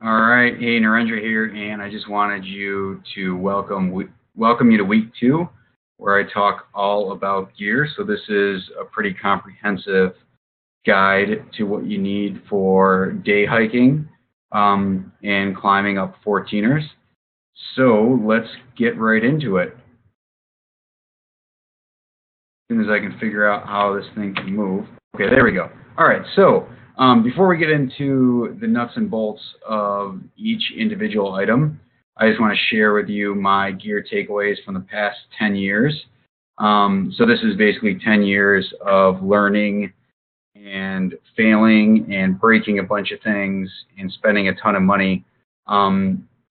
All right, hey, Narendra here, and I just wanted to welcome you to week 2, where I talk all about gear. So this is a pretty comprehensive guide to what you need for day hiking and climbing up 14ers. So let's get right into it. As soon as I can figure out how this thing can move. Okay, there we go. All right, so before we get into the nuts and bolts of each individual item, I just want to share with you my gear takeaways from the past 10 years. So this is basically 10 years of learning and failing and breaking a bunch of things and spending a ton of money.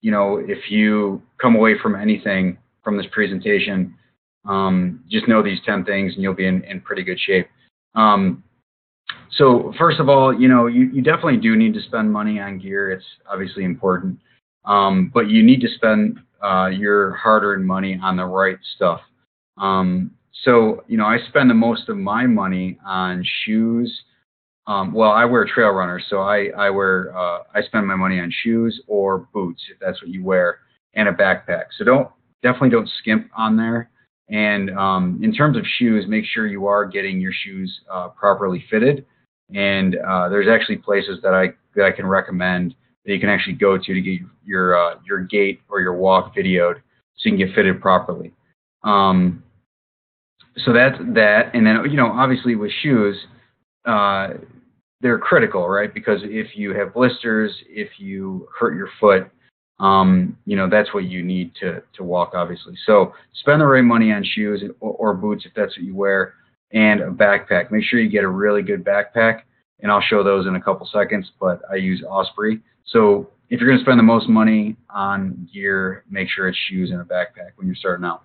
If you come away from anything from this presentation, just know these 10 things and you'll be in pretty good shape. So first of all, you definitely do need to spend money on gear. It's obviously important, but you need to spend your hard-earned money on the right stuff. I spend the most of my money on shoes. Well, I wear trail runners, so I spend my money on shoes or boots, if that's what you wear, and a backpack. So definitely don't skimp on there. And in terms of shoes, make sure you are getting your shoes properly fitted. And there's actually places that I can recommend that you can actually go to get your gait or your walk videoed so you can get fitted properly. So that's that. And then, obviously with shoes, they're critical, right? Because if you have blisters, if you hurt your foot, that's what you need to walk, obviously. So spend the right money on shoes or boots if that's what you wear, and a backpack. Make sure you get a really good backpack, and I'll show those in a couple seconds, but I use Osprey. So if you're going to spend the most money on gear, make sure it's shoes and a backpack when you're starting out.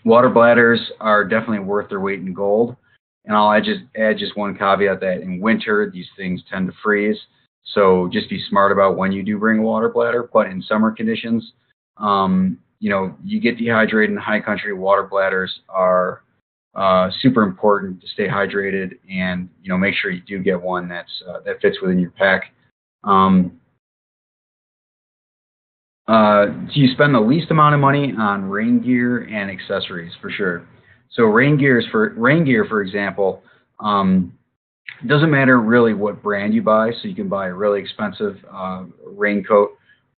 Water bladders are definitely worth their weight in gold. And I'll add just one caveat that in winter, these things tend to freeze. So just be smart about when you do bring a water bladder. But in summer conditions, you get dehydrated in high country. Water bladders are super important to stay hydrated, and make sure you do get one that fits within your pack. You spend the least amount of money on rain gear and accessories for sure. So rain gear, for example, doesn't matter really what brand you buy. So you can buy a really expensive raincoat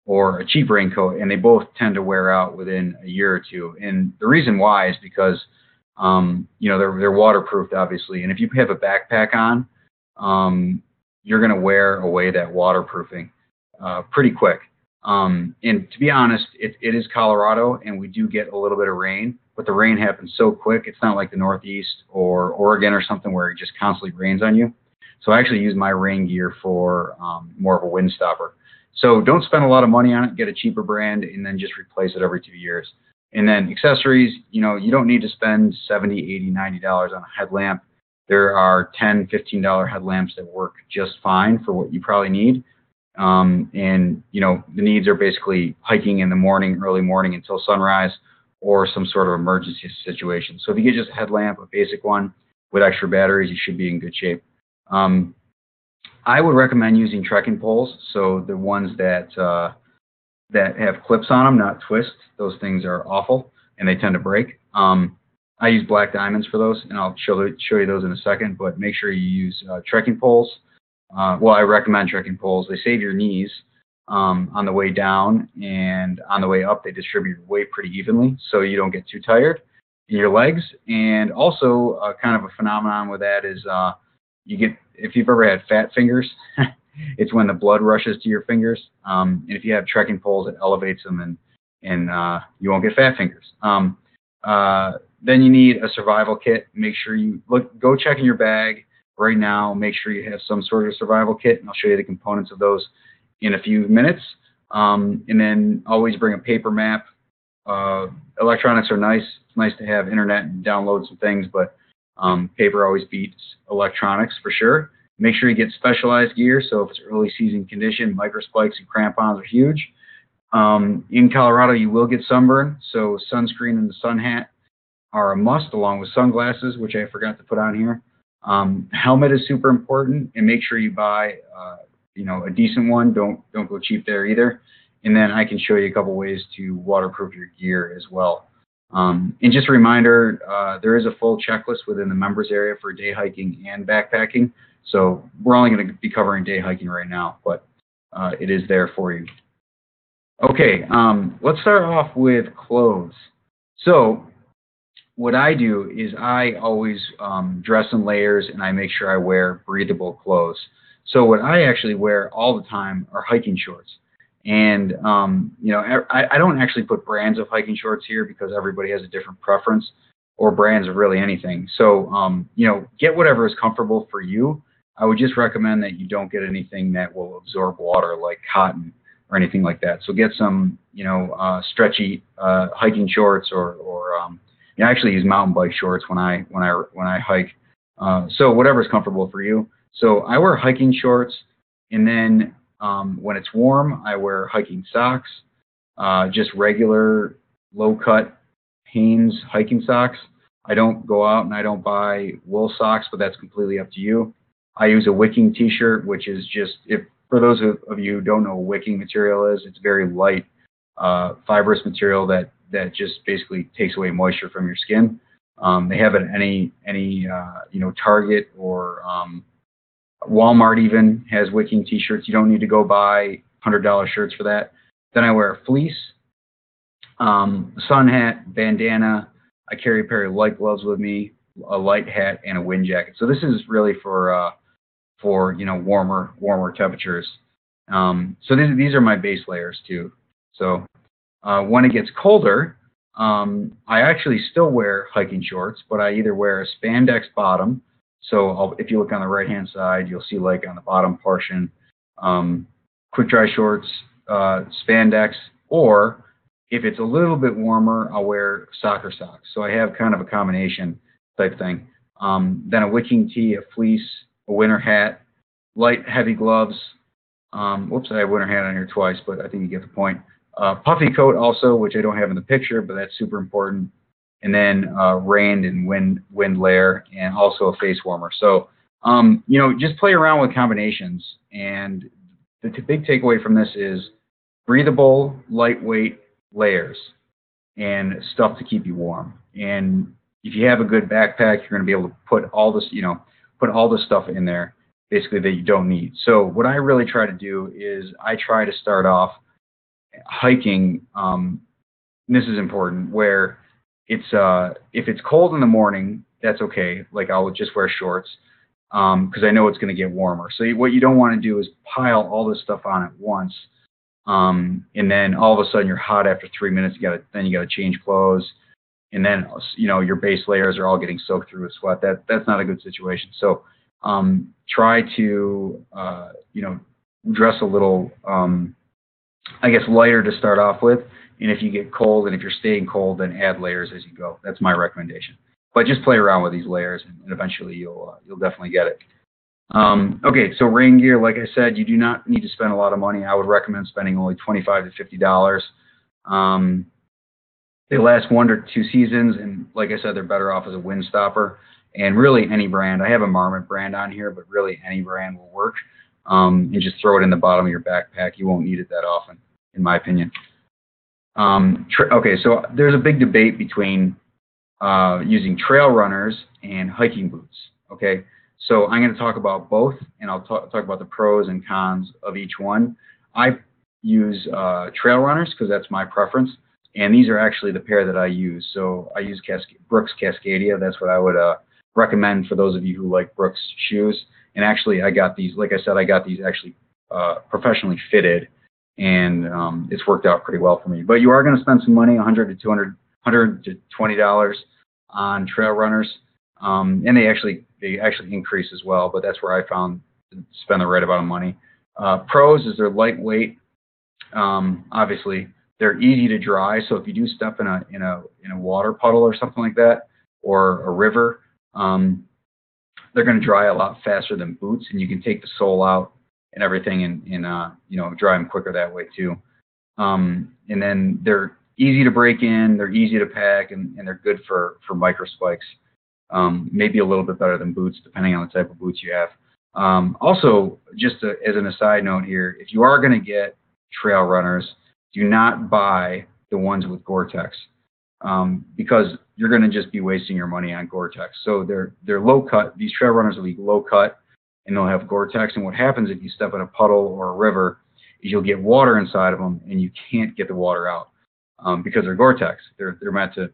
or a cheap raincoat, and they both tend to wear out within a year or two. And the reason why is because they're waterproofed, obviously. And if you have a backpack on, you're going to wear away that waterproofing pretty quick. And to be honest, it is Colorado, and we do get a little bit of rain, but the rain happens so quick. It's not like the Northeast or Oregon or something where it just constantly rains on you. So I actually use my rain gear for more of a wind stopper. So don't spend a lot of money on it. Get a cheaper brand and then just replace it every 2 years. And then accessories, you don't need to spend $70, $80, $90 on a headlamp. There are $10, $15 headlamps that work just fine for what you probably need. The needs are basically hiking in the morning, early morning until sunrise, or some sort of emergency situation. So if you get just a headlamp, a basic one with extra batteries, you should be in good shape. I would recommend using trekking poles. So the ones that have clips on them, not twists. Those things are awful and they tend to break. I use black diamonds for those, and I'll show you those in a second, but make sure you use trekking poles. I recommend trekking poles. They save your knees on the way down, and on the way up, they distribute your weight pretty evenly, so you don't get too tired in your legs. And also, kind of a phenomenon with that is if you've ever had fat fingers, it's when the blood rushes to your fingers. And if you have trekking poles, it elevates them, and you won't get fat fingers. Then you need a survival kit. Make sure go check in your bag right now. Make sure you have some sort of survival kit, and I'll show you the components of those in a few minutes. And then always bring a paper map. Electronics are nice. It's nice to have internet and download some things, but paper always beats electronics for sure. Make sure you get specialized gear. So if it's early season condition, microspikes and crampons are huge. In Colorado, you will get sunburn, so sunscreen and the sun hat are a must, along with sunglasses, which I forgot to put on here. Helmet is super important, and make sure you buy a decent one. Don't go cheap there either. And then I can show you a couple ways to waterproof your gear as well. And just a reminder, there is a full checklist within the members area for day hiking and backpacking. So we're only going to be covering day hiking right now, but it is there for you. Okay, let's start off with clothes. So what I do is I always dress in layers, and I make sure I wear breathable clothes. So what I actually wear all the time are hiking shorts. And, I don't actually put brands of hiking shorts here because everybody has a different preference, or brands of really anything. So, get whatever is comfortable for you. I would just recommend that you don't get anything that will absorb water like cotton or anything like that. So get some, stretchy hiking shorts, or I actually use mountain bike shorts when I hike. So whatever's comfortable for you. So I wear hiking shorts, and then when it's warm, I wear hiking socks, just regular low-cut Hanes hiking socks. I don't go out and I don't buy wool socks, but that's completely up to you. I use a wicking t-shirt, which is just, for those of you who don't know what wicking material is, it's very light, fibrous material that just basically takes away moisture from your skin. They have it at any Target or Walmart even has wicking t-shirts. You don't need to go buy $100 shirts for that. Then I wear a fleece, sun hat, bandana. I carry a pair of light gloves with me, a light hat, and a wind jacket. So this is really for warmer temperatures. So these are my base layers too. So when it gets colder, I actually still wear hiking shorts, but I either wear a spandex bottom. So if you look on the right-hand side, you'll see like on the bottom portion, quick dry shorts, spandex, or if it's a little bit warmer, I'll wear soccer socks. So I have kind of a combination type thing. Then a wicking tee, a fleece, a winter hat, light heavy gloves. Whoops, I have winter hat on here twice, but I think you get the point. Puffy coat also, which I don't have in the picture, but that's super important. And then rain and wind layer, and also a face warmer. So, just play around with combinations. And the big takeaway from this is breathable, lightweight layers and stuff to keep you warm. And if you have a good backpack, you're going to be able to put all this, put all this stuff in there, basically, that you don't need. So what I really try to do is I try to start off hiking. This is important, where if it's cold in the morning, that's okay. Like I'll just wear shorts because I know it's going to get warmer. So what you don't want to do is pile all this stuff on at once, and then all of a sudden you're hot after 3 minutes. You got to change clothes, and then your base layers are all getting soaked through with sweat. That's not a good situation. So try to dress a little lighter to start off with. And if you get cold, and if you're staying cold, then add layers as you go. That's my recommendation. But just play around with these layers, and eventually you'll definitely get it. Okay, so rain gear, like I said, you do not need to spend a lot of money. I would recommend spending only $25 to $50. They last 1 to 2 seasons, and like I said, they're better off as a wind stopper. And really any brand. I have a Marmot brand on here, but really any brand will work. And just throw it in the bottom of your backpack. You won't need it that often, in my opinion. Okay, so there's a big debate between using trail runners and hiking boots. Okay, so I'm going to talk about both, and I'll talk about the pros and cons of each one. I use trail runners because that's my preference, and these are actually the pair that I use. So I use Brooks Cascadia. That's what I would recommend for those of you who like Brooks shoes. And actually, I got these. Like I said, I got these actually professionally fitted. And it's worked out pretty well for me. But you are going to spend some money, $100 to $20 on trail runners, and they actually increase as well. But that's where I found to spend the right amount of money. Pros is they're lightweight. Obviously, they're easy to dry. So if you do step in a water puddle or something like that, or a river, they're going to dry a lot faster than boots, and you can take the sole out and everything, and dry them quicker that way too. And then they're easy to break in, they're easy to pack, and they're good for micro spikes. Maybe a little bit better than boots, depending on the type of boots you have. Also, as an aside note here, if you are going to get trail runners, do not buy the ones with Gore-Tex, because you're going to just be wasting your money on Gore-Tex. So they're low cut. These trail runners will be low cut, and they'll have Gore-Tex. And what happens if you step in a puddle or a river is you'll get water inside of them, and you can't get the water out, because they're Gore-Tex. They're meant to,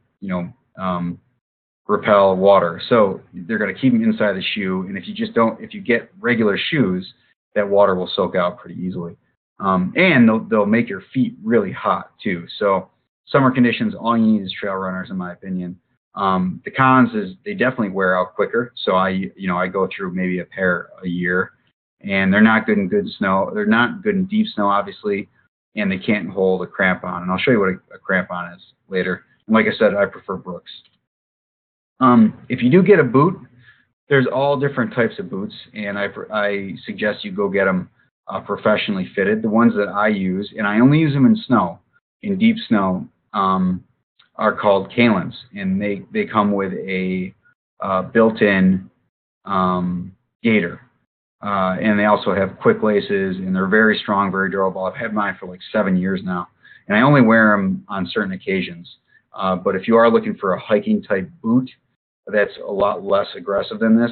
repel water. So they're going to keep them inside the shoe. And if you get regular shoes, that water will soak out pretty easily. And they'll make your feet really hot too. So summer conditions, all you need is trail runners, in my opinion. The cons is they definitely wear out quicker. So I go through maybe a pair a year, and they're not good in good snow. They're not good in deep snow, obviously, and they can't hold a crampon. And I'll show you what a crampon is later. And like I said, I prefer Brooks. If you do get a boot, there's all different types of boots, and I suggest you go get them professionally fitted. The ones that I use, and I only use them in snow, in deep snow, are called Kalins, and they come with a built-in gaiter, and they also have quick laces, and they're very strong, very durable. I've had mine for like 7 years now, and I only wear them on certain occasions. But if you are looking for a hiking type boot that's a lot less aggressive than this,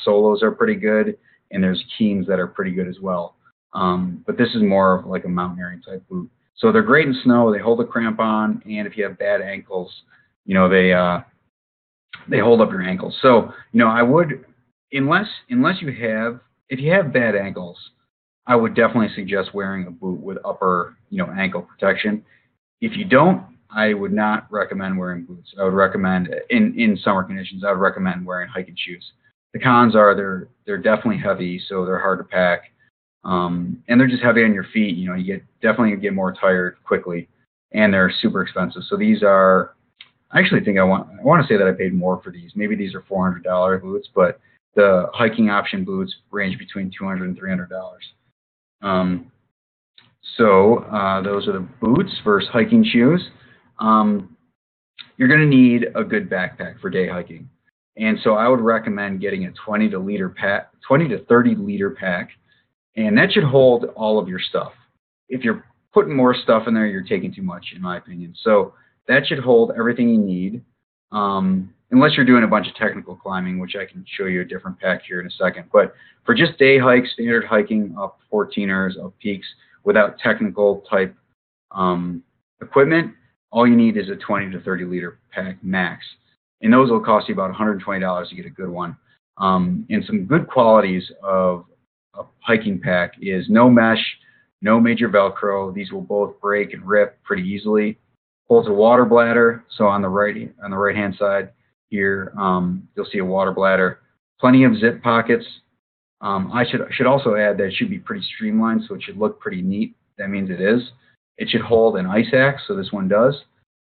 Solos are pretty good, and there's Keens that are pretty good as well. But this is more of like a mountaineering type boot. So they're great in snow. They hold a crampon, and if you have bad ankles, they hold up your ankles. So I would, if you have bad ankles, I would definitely suggest wearing a boot with upper ankle protection. If you don't, I would not recommend wearing boots. I would recommend, in summer conditions, I would recommend wearing hiking shoes. The cons are they're definitely heavy, so they're hard to pack, and they're just heavy on your feet. You definitely get more tired quickly, and they're super expensive. So these are, I actually think I want to say that I paid more for these. Maybe these are $400 boots, but the hiking option boots range between $200 and $300. So those are the boots versus hiking shoes. You're going to need a good backpack for day hiking. And so I would recommend getting a 20 to 30 liter pack, and that should hold all of your stuff. If you're putting more stuff in there, you're taking too much, in my opinion. So that should hold everything you need, unless you're doing a bunch of technical climbing, which I can show you a different pack here in a second. But for just day hikes, standard hiking, up 14ers, up peaks, without technical type equipment, all you need is a 20 to 30 liter pack max. And those will cost you about $120 to get a good one. And some good qualities of a hiking pack is no mesh, no major Velcro. These will both break and rip pretty easily. Holds a water bladder. So on the right hand side here, you'll see a water bladder. Plenty of zip pockets. I should also add that it should be pretty streamlined, so it should look pretty neat. That means it is. It should hold an ice axe, so this one does,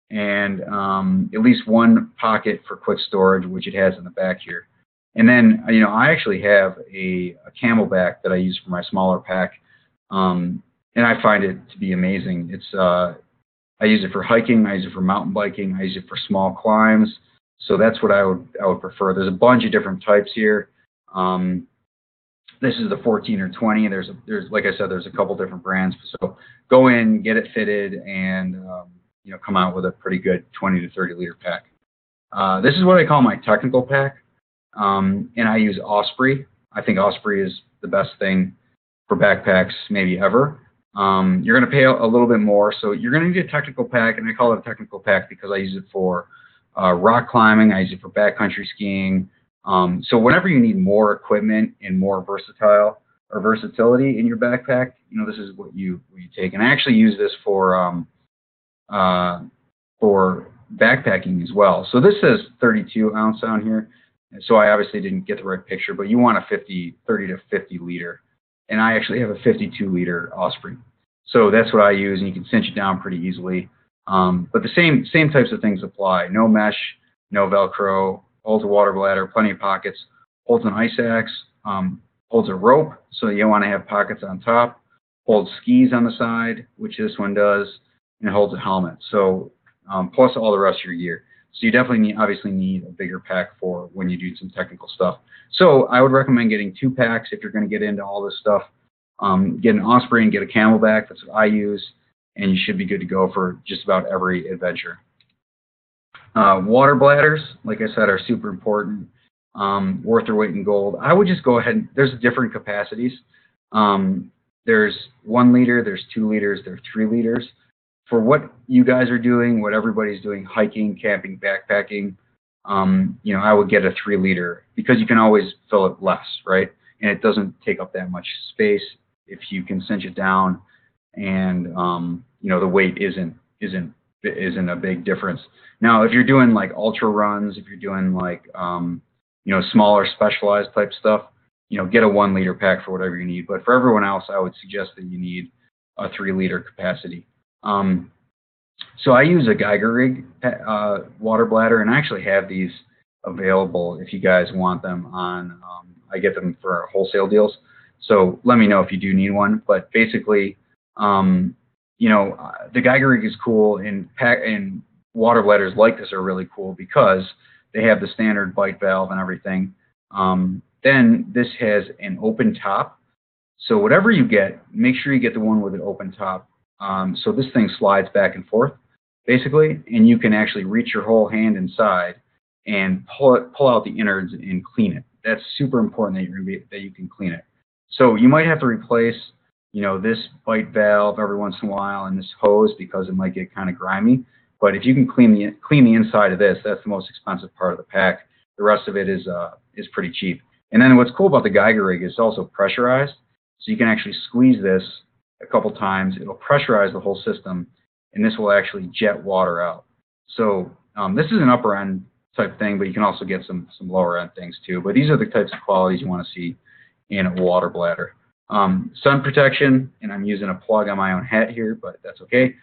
and at least one pocket for quick storage, which it has in the back here. And then, I actually have a Camelback that I use for my smaller pack, and I find it to be amazing. I use it for hiking, I use it for mountain biking, I use it for small climbs. So that's what I would prefer. There's a bunch of different types here. This is the 14 or 20. There's like I said, there's a couple different brands. So go in, get it fitted, and come out with a pretty good 20 to 30 liter pack. This is what I call my technical pack, and I use Osprey. I think Osprey is the best thing for backpacks maybe ever. You're going to pay a little bit more, so you're going to need a technical pack, and I call it a technical pack because I use it for rock climbing. I use it for backcountry skiing. So whenever you need more equipment and more versatility in your backpack, this is what you take. And I actually use this for backpacking as well. So this says 32 ounce on here. And so I obviously didn't get the right picture, but you want a 30 to 50 liter. And I actually have a 52 liter Osprey. So that's what I use, and you can cinch it down pretty easily. But the same types of things apply. No mesh, no Velcro, holds a water bladder, plenty of pockets, holds an ice axe, holds a rope, so you want to have pockets on top, holds skis on the side, which this one does, and it holds a helmet. So plus all the rest of your gear. So you definitely obviously need a bigger pack for when you do some technical stuff. So I would recommend getting 2 packs if you're going to get into all this stuff. Get an Osprey and get a Camelback. That's what I use, and you should be good to go for just about every adventure. Water bladders, like I said, are super important, worth their weight in gold. I would just go ahead. There's different capacities. There's 1 liter, there's 2 liters, there's 3 liters. For what you guys are doing, what everybody's doing, hiking, camping, backpacking, I would get a 3 liter because you can always fill it less, right? And it doesn't take up that much space if you can cinch it down, and the weight isn't a big difference. Now, if you're doing like ultra runs, if you're doing like smaller specialized type stuff, get a 1 liter pack for whatever you need. But for everyone else, I would suggest that you need a 3 liter capacity. So I use a Geiger rig water bladder, and I actually have these available if you guys want them on. I get them for wholesale deals. So let me know if you do need one. But basically, the Geiger rig is cool, and water bladders like this are really cool because they have the standard bite valve and everything. Then this has an open top. So whatever you get, make sure you get the one with an open top. So this thing slides back and forth, basically, and you can actually reach your whole hand inside and pull out the innards and clean it. That's super important that you can clean it. So you might have to replace, this bite valve every once in a while and this hose because it might get kind of grimy. But if you can clean the inside of this, that's the most expensive part of the pack. The rest of it is pretty cheap. And then what's cool about the Geiger rig is it's also pressurized, so you can actually squeeze this a couple times. It'll pressurize the whole system, and this will actually jet water out. So this is an upper end type thing, but you can also get some lower end things too. But these are the types of qualities you want to see in a water bladder. Sun protection, and I'm using a plug on my own hat here, but that's okay.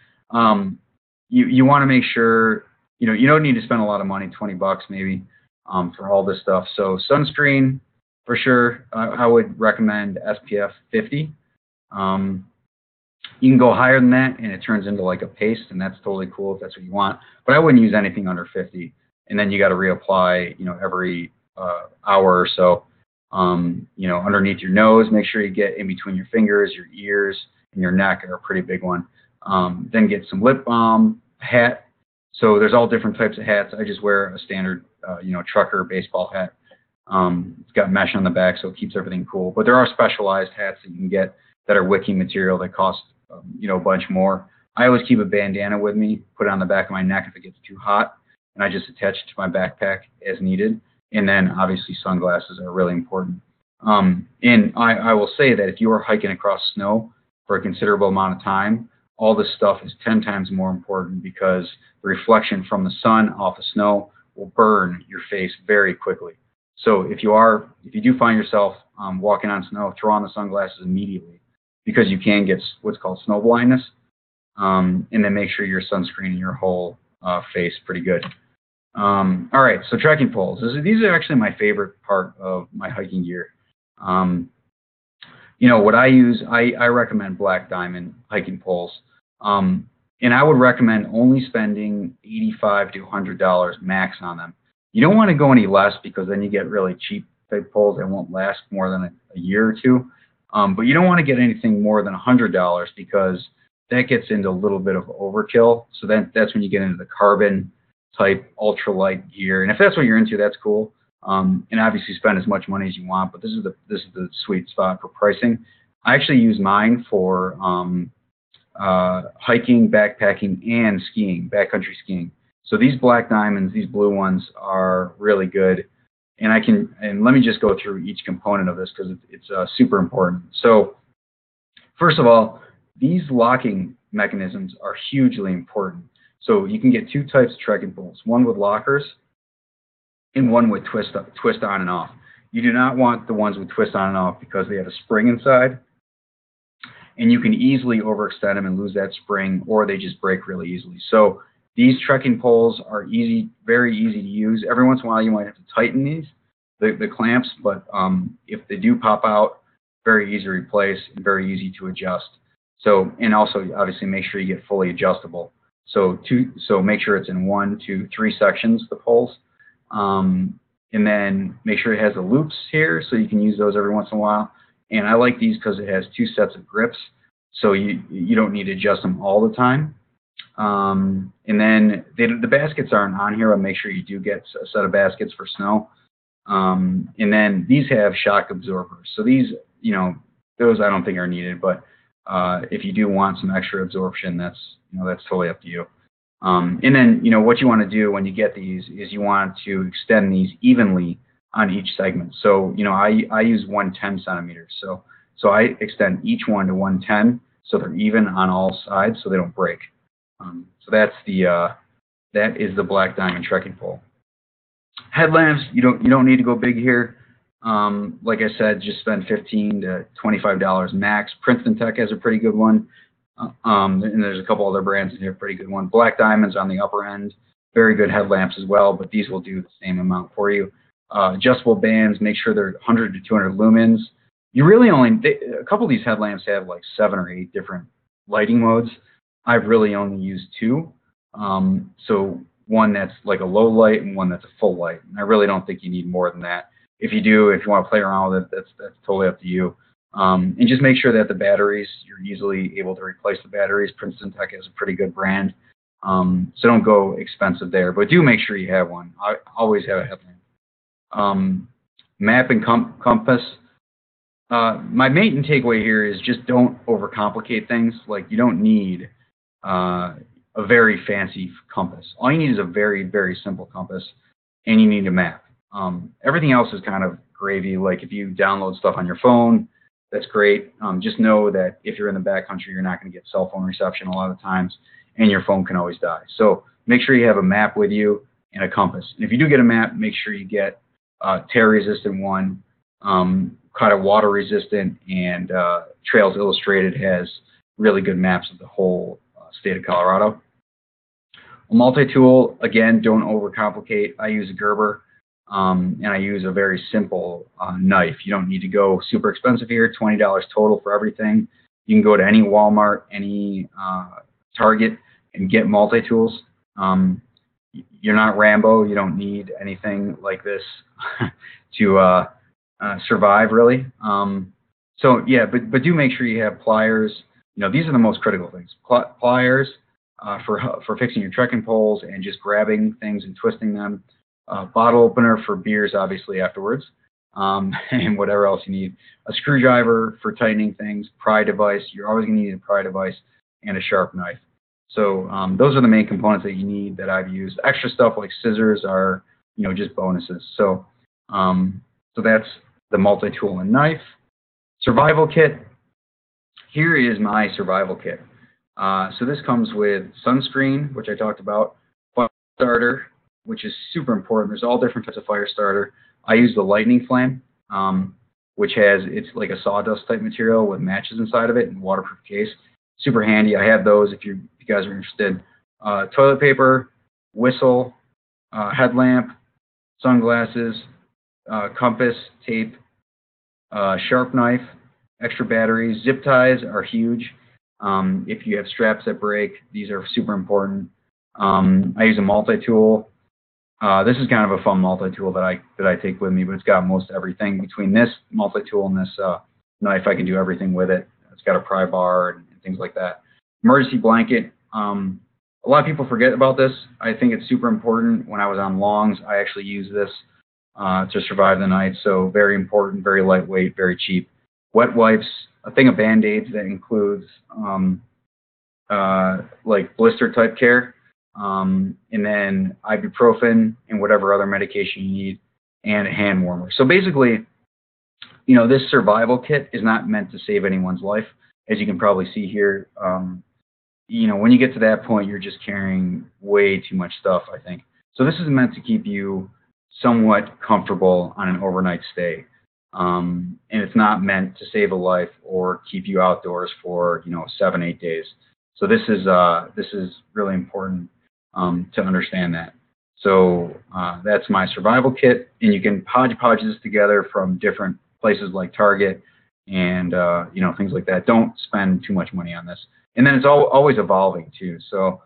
You want to make sure, you don't need to spend a lot of money, $20 maybe, for all this stuff. So sunscreen, for sure, I would recommend SPF 50. You can go higher than that, and it turns into like a paste, and that's totally cool if that's what you want. But I wouldn't use anything under 50. And then you got to reapply, every hour or so. Underneath your nose, make sure you get in between your fingers, your ears, and your neck are a pretty big one. Then get some lip balm, hat. So there's all different types of hats. I just wear a standard, trucker baseball hat. It's got mesh on the back, so it keeps everything cool. But there are specialized hats that you can get that are wicking material that cost, a bunch more. I always keep a bandana with me, put it on the back of my neck if it gets too hot, and I just attach it to my backpack as needed. And then obviously sunglasses are really important. And I will say that if you are hiking across snow for a considerable amount of time, all this stuff is 10 times more important because the reflection from the sun off the snow will burn your face very quickly. So if you do find yourself walking on snow, throw on the sunglasses immediately because you can get what's called snow blindness. And then make sure you're sunscreening your whole face pretty good. All right, so trekking poles. These are actually my favorite part of my hiking gear. What I use, I recommend Black Diamond hiking poles. And I would recommend only spending $85 to $100 max on them. You don't want to go any less because then you get really cheap type poles that won't last more than a year or two. But you don't want to get anything more than $100 because that gets into a little bit of overkill. So that's when you get into the carbon type ultralight gear. And if that's what you're into, that's cool. And obviously spend as much money as you want, but this is the sweet spot for pricing. I actually use mine for hiking, backpacking, and skiing, backcountry skiing. So these Black Diamonds, these blue ones, are really good. And let me just go through each component of this because it's super important. So first of all, these locking mechanisms are hugely important. So you can get 2 types of trekking poles, one with lockers and one with twist on and off. You do not want the ones with twist on and off because they have a spring inside, and you can easily overextend them and lose that spring, or they just break really easily. So these trekking poles are very easy to use. Every once in a while you might have to tighten the clamps, but if they do pop out, very easy to replace and very easy to adjust. So, and also obviously make sure you get fully adjustable. So make sure it's in 1, 2, 3 sections, the poles. And then make sure it has the loops here so you can use those every once in a while. And I like these because it has 2 sets of grips, so you don't need to adjust them all the time. And then the baskets aren't on here, but make sure you do get a set of baskets for snow. And then these have shock absorbers. So these, those I don't think are needed, but if you do want some extra absorption, that's totally up to you. And then, what you want to do when you get these is you want to extend these evenly on each segment. So, I use 110 centimeters. So I extend each one to 110 so they're even on all sides so they don't break. So that is the Black Diamond trekking pole. Headlamps, you don't need to go big here. Like I said, just spend $15 to $25 max. Princeton Tech has a pretty good one. And there's a couple other brands in here, pretty good one. Black Diamond's on the upper end. Very good headlamps as well, but these will do the same amount for you. Adjustable bands, make sure they're 100 to 200 lumens. You really a couple of these headlamps have like 7 or 8 different lighting modes. I've really only used 2. So one that's like a low light and one that's a full light. And I really don't think you need more than that. If you want to play around with it, that's totally up to you. And just make sure that the batteries, you're easily able to replace the batteries. Princeton Tech is a pretty good brand. So don't go expensive there, but do make sure you have one. I always have a headlamp. Map and compass. My main takeaway here is just don't overcomplicate things. Like, you don't need a very fancy compass. All you need is a very, very simple compass, and you need a map. Everything else is kind of gravy. Like, if you download stuff on your phone, that's great. Just know that if you're in the backcountry, you're not going to get cell phone reception a lot of times, and your phone can always die. So make sure you have a map with you and a compass. And if you do get a map, make sure you get tear-resistant one, kind of water-resistant, and Trails Illustrated has really good maps of the whole state of Colorado. A multi-tool, again, don't overcomplicate. I use a Gerber. And I use a very simple knife. You don't need to go super expensive here, $20 total for everything. You can go to any Walmart, any Target, and get multi-tools. You're not Rambo. You don't need anything like this to survive, really. So, yeah, but do make sure you have pliers. These are the most critical things. Pliers for fixing your trekking poles and just grabbing things and twisting them. Bottle opener for beers, obviously, afterwards, and whatever else you need. A screwdriver for tightening things, pry device. You're always going to need a pry device, and a sharp knife. So those are the main components that you need that I've used. Extra stuff like scissors are, just bonuses. So that's the multi-tool and knife. Survival kit. Here is my survival kit. So this comes with sunscreen, which I talked about, fire starter, which is super important. There's all different types of fire starter. I use the lightning flame, which it's like a sawdust type material with matches inside of it and waterproof case. Super handy. I have those if you guys are interested. Toilet paper, whistle, headlamp, sunglasses, compass, tape, sharp knife, extra batteries. Zip ties are huge. If you have straps that break, these are super important. I use a multi-tool. This is kind of a fun multi-tool that I take with me, but it's got most everything. Between this multi-tool and this knife, I can do everything with it. It's got a pry bar and things like that. Emergency blanket. A lot of people forget about this. I think it's super important. When I was on longs, I actually used this to survive the night. So very important, very lightweight, very cheap. Wet wipes, a thing of Band-Aids that includes like blister type care. And then ibuprofen and whatever other medication you need, and a hand warmer. So basically, this survival kit is not meant to save anyone's life. As you can probably see here, when you get to that point, you're just carrying way too much stuff, I think. So this is meant to keep you somewhat comfortable on an overnight stay. And it's not meant to save a life or keep you outdoors for, 7-8 days. So this is really important to understand that. So that's my survival kit, and you can hodgepodge this together from different places like Target and things like that. Don't spend too much money on this. And then it's always evolving too. So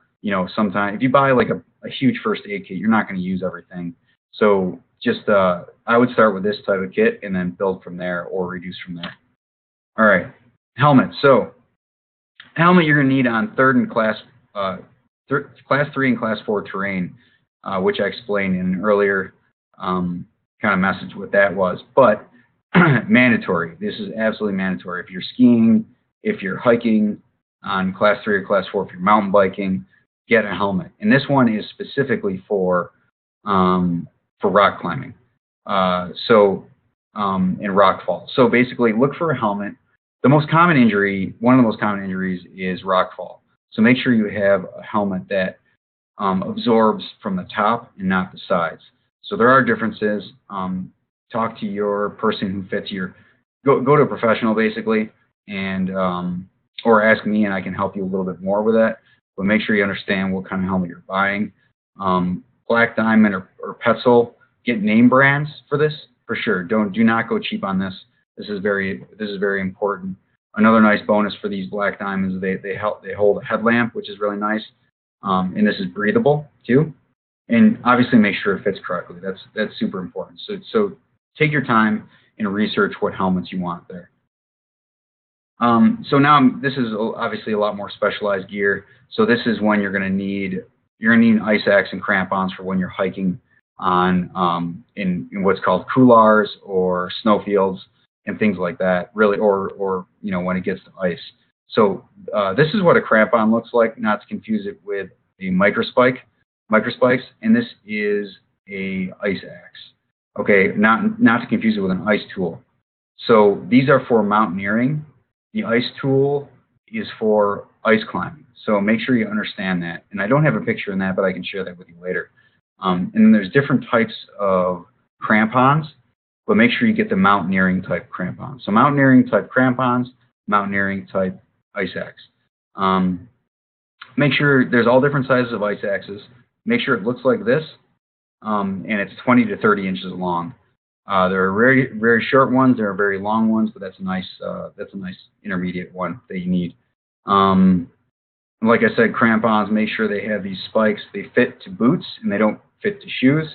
sometimes if you buy like a huge first aid kit, you're not going to use everything. So just I would start with this type of kit and then build from there or reduce from there. All right, helmet. So helmet you're going to need on class 3 and class 4 terrain, which I explained in an earlier kind of message what that was. But mandatory. This is absolutely mandatory. If you're skiing, if you're hiking on class 3 or class 4, if you're mountain biking, get a helmet. And this one is specifically for rock climbing. And rock fall. So basically, look for a helmet. The most common injury, one of the most common injuries, is rock fall. So make sure you have a helmet that absorbs from the top and not the sides. So there are differences. Talk to your person who fits your. Go to a professional basically, and or ask me, and I can help you a little bit more with that. But make sure you understand what kind of helmet you're buying. Black Diamond or Petzl, get name brands for this for sure. Do not go cheap on this. This is very important. Another nice bonus for these Black Diamonds, they hold a headlamp, which is really nice, and this is breathable too. And obviously, make sure it fits correctly. That's super important. So take your time and research what helmets you want there. So now this is obviously a lot more specialized gear. So this is when you're going to need ice axe and crampons for when you're hiking on in what's called couloirs or snowfields and things like that. Really, or when it gets to ice. So this is what a crampon looks like. Not to confuse it with a microspikes, and this is a ice axe. Okay, not to confuse it with an ice tool. So these are for mountaineering. The ice tool is for ice climbing. So make sure you understand that. And I don't have a picture in that, but I can share that with you later. And then there's different types of crampons, but make sure you get the mountaineering type crampons. So mountaineering type crampons, mountaineering type ice axe. Make sure there's all different sizes of ice axes. Make sure it looks like this, and it's 20 to 30 inches long. There are very, very short ones. There are very long ones, but that's a nice intermediate one that you need. Like I said, crampons, make sure they have these spikes. They fit to boots and they don't fit to shoes.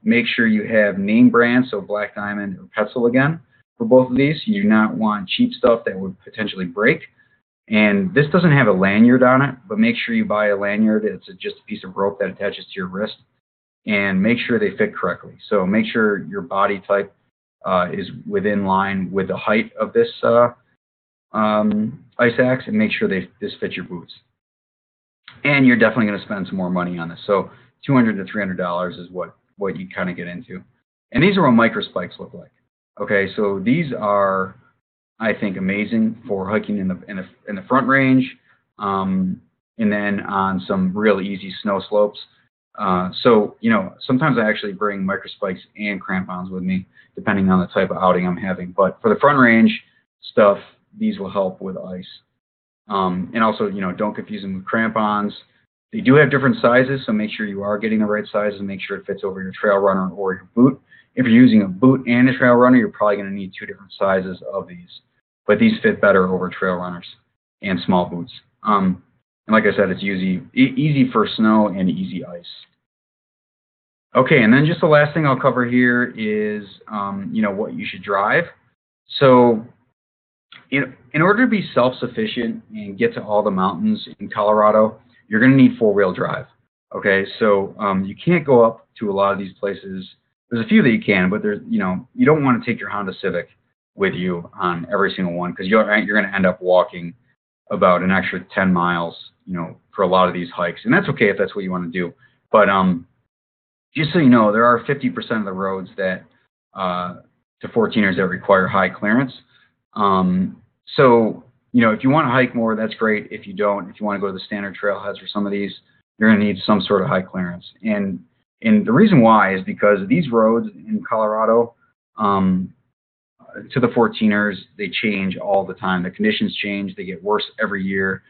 Make sure you have name brands, so Black Diamond or Petzl again for both of these. You do not want cheap stuff that would potentially break. And this doesn't have a lanyard on it, but make sure you buy a lanyard. It's just a piece of rope that attaches to your wrist. And make sure they fit correctly. So make sure your body type is within line with the height of this ice axe, and make sure this fits your boots. And you're definitely going to spend some more money on this. So $200 to $300 is what you kind of get into. And these are what microspikes look like. Okay, so these are, I think, amazing for hiking in the Front Range, and then on some really easy snow slopes. So sometimes I actually bring microspikes and crampons with me, depending on the type of outing I'm having. But for the Front Range stuff, these will help with ice. And also, don't confuse them with crampons. They do have different sizes, so make sure you are getting the right sizes and make sure it fits over your trail runner or your boot. If you're using a boot and a trail runner, you're probably going to need 2 different sizes of these. But these fit better over trail runners and small boots. And like I said, it's easy for snow and easy ice. Okay, and then just the last thing I'll cover here is, what you should drive. So in order to be self-sufficient and get to all the mountains in Colorado, you're going to need 4-wheel drive. Okay, so you can't go up to a lot of these places. There's a few that you can, but you don't want to take your Honda Civic with you on every single one because you're going to end up walking about an extra 10 miles, for a lot of these hikes. And that's okay if that's what you want to do. But just so you know, there are 50% of the roads that to 14ers that require high clearance. So, if you want to hike more, that's great. If you don't, if you want to go to the standard trailheads for some of these, you're going to need some sort of high clearance. And the reason why is because these roads in Colorado, to the 14ers, they change all the time. The conditions change. They get worse every year.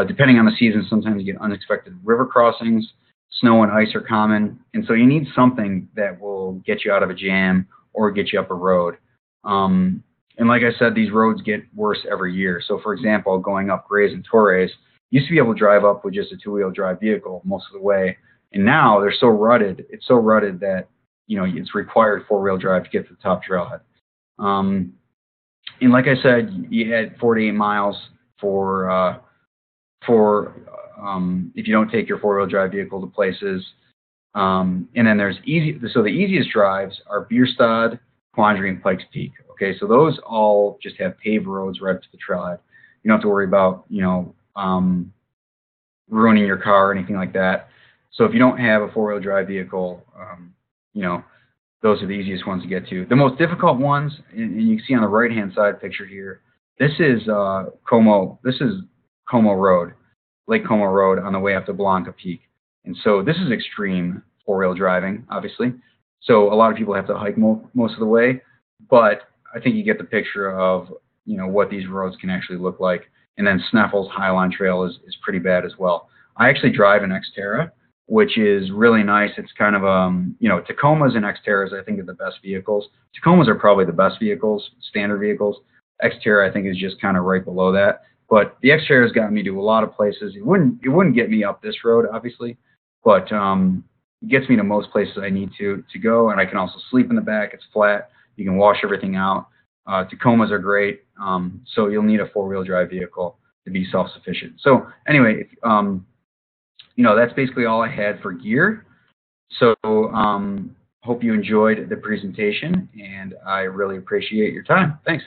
Depending on the season, sometimes you get unexpected river crossings. Snow and ice are common. And so you need something that will get you out of a jam or get you up a road. And like I said, these roads get worse every year. So, for example, going up Grays and Torres, used to be able to drive up with just a two-wheel drive vehicle most of the way, and now they're so rutted. It's so rutted that it's required four-wheel drive to get to the top trailhead. And like I said, you had 48 miles for if you don't take your four-wheel drive vehicle to places. And then there's so the easiest drives are Bierstadt, Quandary, and Pikes Peak. Okay, so those all just have paved roads right up to the trailhead. You don't have to worry about ruining your car or anything like that. So if you don't have a four-wheel drive vehicle, those are the easiest ones to get to. The most difficult ones, and you can see on the right-hand side picture here, this is Como. This is Como Road, Lake Como Road on the way up to Blanca Peak. And so this is extreme four-wheel driving, obviously. So a lot of people have to hike most of the way, but I think you get the picture of what these roads can actually look like. And then Sneffels Highline Trail is pretty bad as well. I actually drive an Xterra, which is really nice. It's kind of Tacomas and Xterras I think are the best vehicles. Tacomas are probably the best vehicles, standard vehicles. Xterra I think is just kind of right below that. But the Xterra has gotten me to a lot of places. It wouldn't get me up this road, obviously, but it gets me to most places I need to go, and I can also sleep in the back. It's flat. You can wash everything out. Tacomas are great, so you'll need a four-wheel drive vehicle to be self-sufficient. So anyway, that's basically all I had for gear. So hope you enjoyed the presentation, and I really appreciate your time. Thanks.